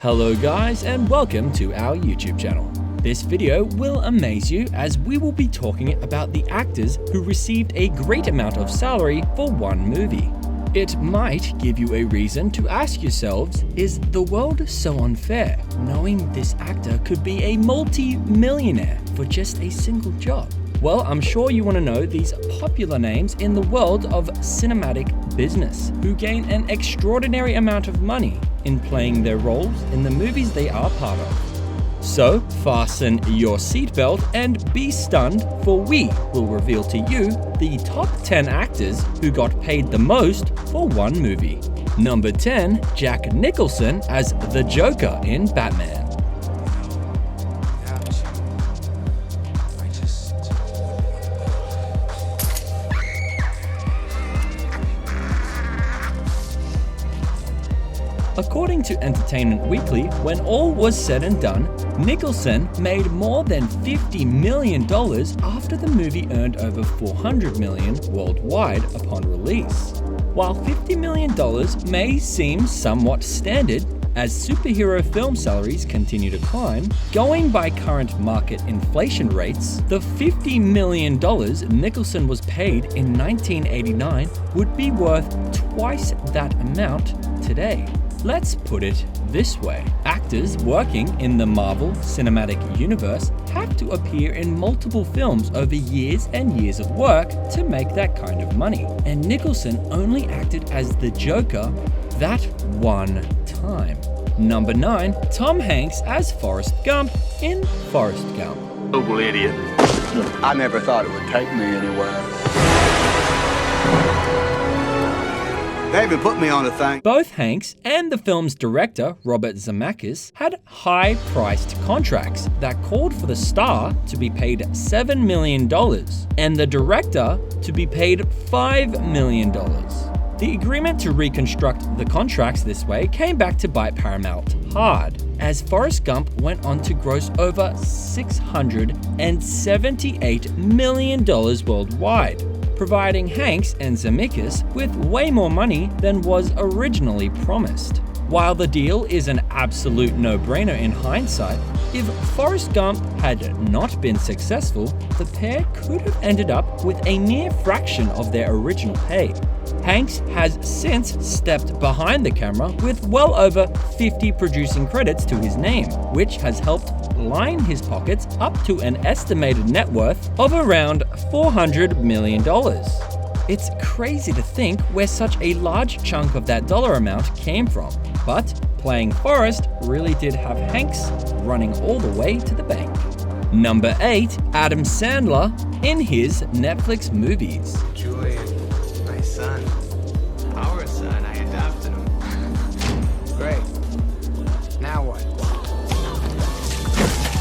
Hello guys and welcome to our YouTube channel. This video will amaze you as we will be talking about the actors who received a great amount of salary for one movie. It might give you a reason to ask yourselves, is the world so unfair, knowing this actor could be a multi-millionaire for just a single job? Well, I'm sure you want to know these popular names in the world of cinematic business, who gain an extraordinary amount of money in playing their roles in the movies they are part of. So, fasten your seatbelt and be stunned, for we will reveal to you the top 10 actors who got paid the most for one movie. Number 10, Jack Nicholson as the Joker in Batman. According to Entertainment Weekly, when all was said and done, Nicholson made more than $50 million after the movie earned over $400 million worldwide upon release. While $50 million may seem somewhat standard, as superhero film salaries continue to climb, going by current market inflation rates, the $50 million Nicholson was paid in 1989 would be worth twice that amount today. Let's put it this way. Actors working in the Marvel Cinematic Universe have to appear in multiple films over years and years of work to make that kind of money. And Nicholson only acted as the Joker that one time. Number 9, Tom Hanks as Forrest Gump in Forrest Gump. Total idiot. I never thought it would take me anywhere. They even put me on a thing. Both Hanks and the film's director, Robert Zemeckis, had high-priced contracts that called for the star to be paid $7 million and the director to be paid $5 million. The agreement to reconstruct the contracts this way came back to bite Paramount hard, as Forrest Gump went on to gross over $678 million worldwide, providing Hanks and Zemeckis with way more money than was originally promised. While the deal is an absolute no-brainer in hindsight, if Forrest Gump had not been successful, the pair could have ended up with a mere fraction of their original pay. Hanks has since stepped behind the camera with well over 50 producing credits to his name, which has helped line his pockets up to an estimated net worth of around $400 million. It's crazy to think where such a large chunk of that dollar amount came from, but playing Forrest really did have Hanks running all the way to the bank. Number 8, Adam Sandler in his Netflix movies. Julian, my son. Our son, I adopted him. Great. Now what?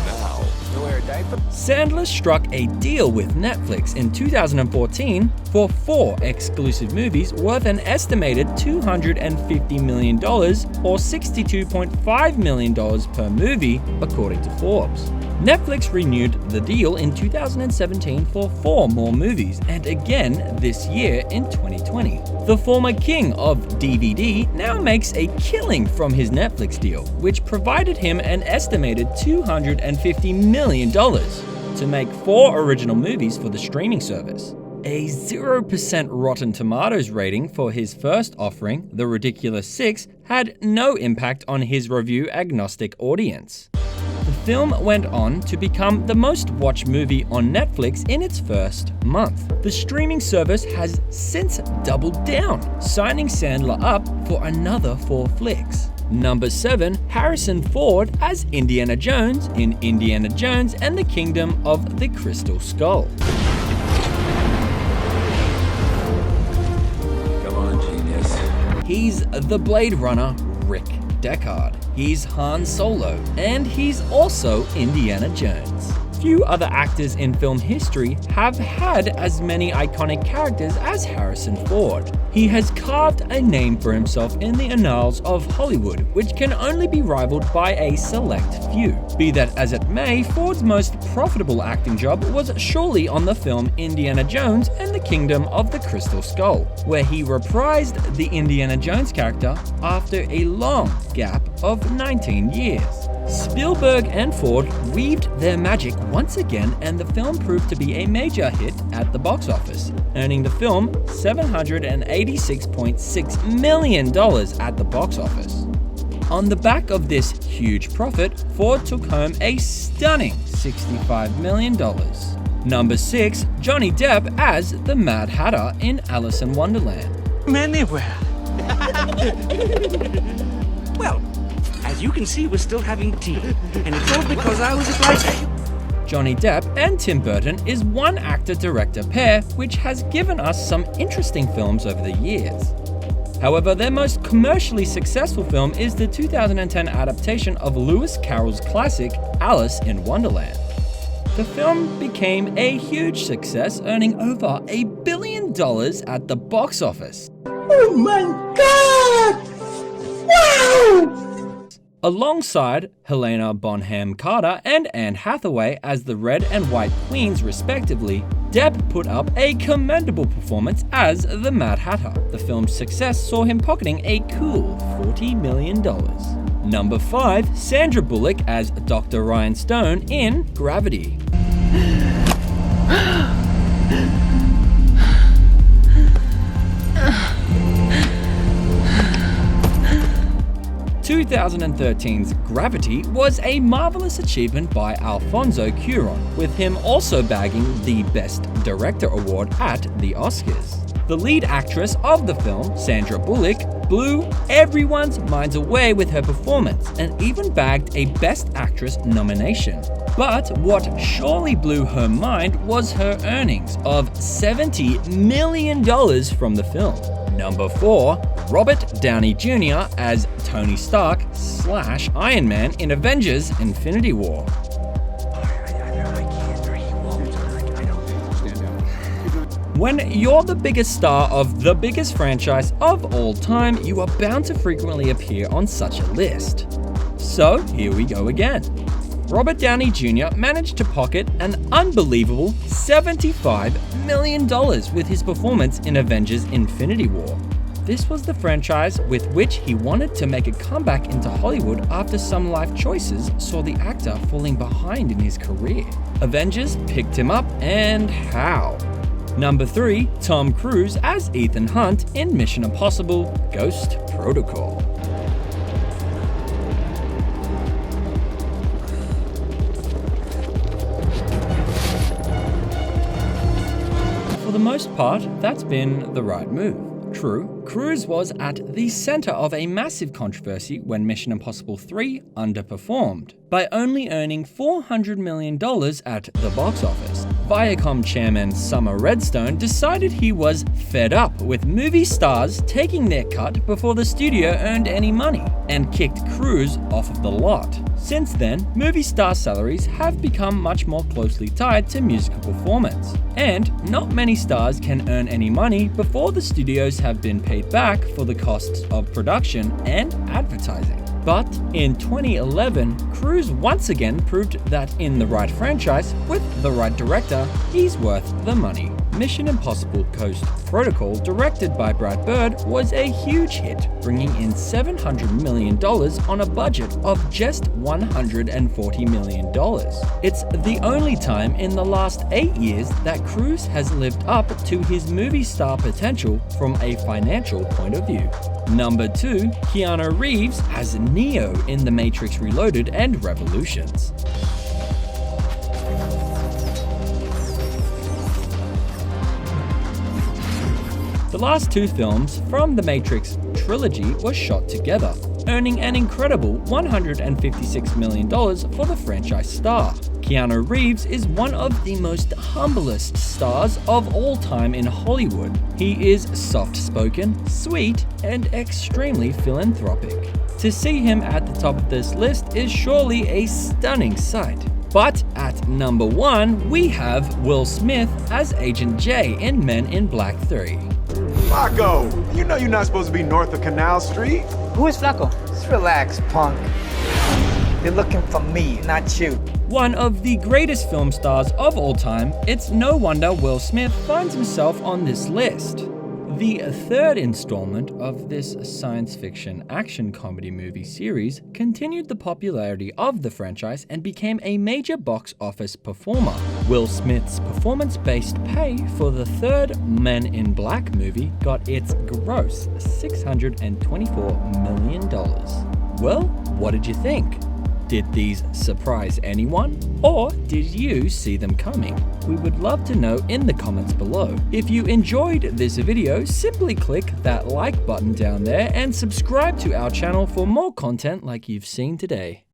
Now, you wear a diaper? Sandler struck a deal with Netflix in 2014 for 4 exclusive movies worth an estimated $250 million or $62.5 million per movie, according to Forbes. Netflix renewed the deal in 2017 for 4 more movies, and again this year in 2020. The former king of DVD now makes a killing from his Netflix deal, which provided him an estimated $250 million to make 4 original movies for the streaming service. A 0% Rotten Tomatoes rating for his first offering, The Ridiculous Six, had no impact on his review-agnostic audience. The film went on to become the most watched movie on Netflix in its first month. The streaming service has since doubled down, signing Sandler up for another 4 flicks. Number 7, Harrison Ford as Indiana Jones in Indiana Jones and the Kingdom of the Crystal Skull. Come on, genius. He's the Blade Runner, Rick Deckard. He's Han Solo, and he's also Indiana Jones. Few other actors in film history have had as many iconic characters as Harrison Ford. He has carved a name for himself in the annals of Hollywood, which can only be rivaled by a select few. Be that as it may, Ford's most profitable acting job was surely on the film Indiana Jones and the Kingdom of the Crystal Skull, where he reprised the Indiana Jones character after a long gap of 19 years. Spielberg and Ford weaved their magic once again, and the film proved to be a major hit at the box office, earning the film $786.6 million at the box office. On the back of this huge profit, Ford took home a stunning $65 million. Number 6, Johnny Depp as the Mad Hatter in Alice in Wonderland. Anywhere. Well, as you can see, we're still having tea, and it's all because I was obliged. Johnny Depp and Tim Burton is one actor-director pair which has given us some interesting films over the years. However, their most commercially successful film is the 2010 adaptation of Lewis Carroll's classic Alice in Wonderland. The film became a huge success, earning over $1 billion at the box office. Oh my God! Wow! Alongside Helena Bonham Carter and Anne Hathaway as the Red and White Queens respectively, Depp put up a commendable performance as the Mad Hatter. The film's success saw him pocketing a cool $40 million. Number 5, Sandra Bullock as Dr. Ryan Stone in Gravity. 2013's Gravity was a marvelous achievement by Alfonso Cuarón, with him also bagging the Best Director award at the Oscars. The lead actress of the film, Sandra Bullock, blew everyone's minds away with her performance and even bagged a Best Actress nomination. But what surely blew her mind was her earnings of $70 million from the film. Number 4, Robert Downey Jr. as Tony Stark / Iron Man in Avengers: Infinity War. When you're the biggest star of the biggest franchise of all time, you are bound to frequently appear on such a list. So here we go again. Robert Downey Jr. managed to pocket an unbelievable $75 million with his performance in Avengers: Infinity War. This was the franchise with which he wanted to make a comeback into Hollywood after some life choices saw the actor falling behind in his career. Avengers picked him up, and how? Number 3, Tom Cruise as Ethan Hunt in Mission Impossible: Ghost Protocol. For the most part, that's been the right move. True, Cruise was at the center of a massive controversy when Mission Impossible 3 underperformed by only earning $400 million at the box office. Viacom chairman Summer Redstone decided he was fed up with movie stars taking their cut before the studio earned any money and kicked Cruise off of the lot. Since then, movie star salaries have become much more closely tied to musical performance, and not many stars can earn any money before the studios have been paid back for the costs of production and advertising. But in 2011, Cruise once again proved that in the right franchise, with the right director, he's worth the money. Mission Impossible: Ghost Protocol, directed by Brad Bird, was a huge hit, bringing in $700 million on a budget of just $140 million. It's the only time in the last 8 years that Cruise has lived up to his movie star potential from a financial point of view. Number 2, Keanu Reeves as Neo in The Matrix Reloaded and Revolutions. The last 2 films from the Matrix trilogy were shot together, earning an incredible $156 million for the franchise star. Keanu Reeves is one of the most humblest stars of all time in Hollywood. He is soft-spoken, sweet, and extremely philanthropic. To see him at the top of this list is surely a stunning sight. But at number 1, we have Will Smith as Agent J in Men in Black 3. Flacco, you know you're not supposed to be north of Canal Street. Who is Flacco? Just relax, punk. They're looking for me, not you. One of the greatest film stars of all time, it's no wonder Will Smith finds himself on this list. The third installment of this science fiction action comedy movie series continued the popularity of the franchise and became a major box office performer. Will Smith's performance-based pay for the third Men in Black movie got its gross $624 million. Well, what did you think? Did these surprise anyone? Or did you see them coming? We would love to know in the comments below. If you enjoyed this video, simply click that like button down there and subscribe to our channel for more content like you've seen today.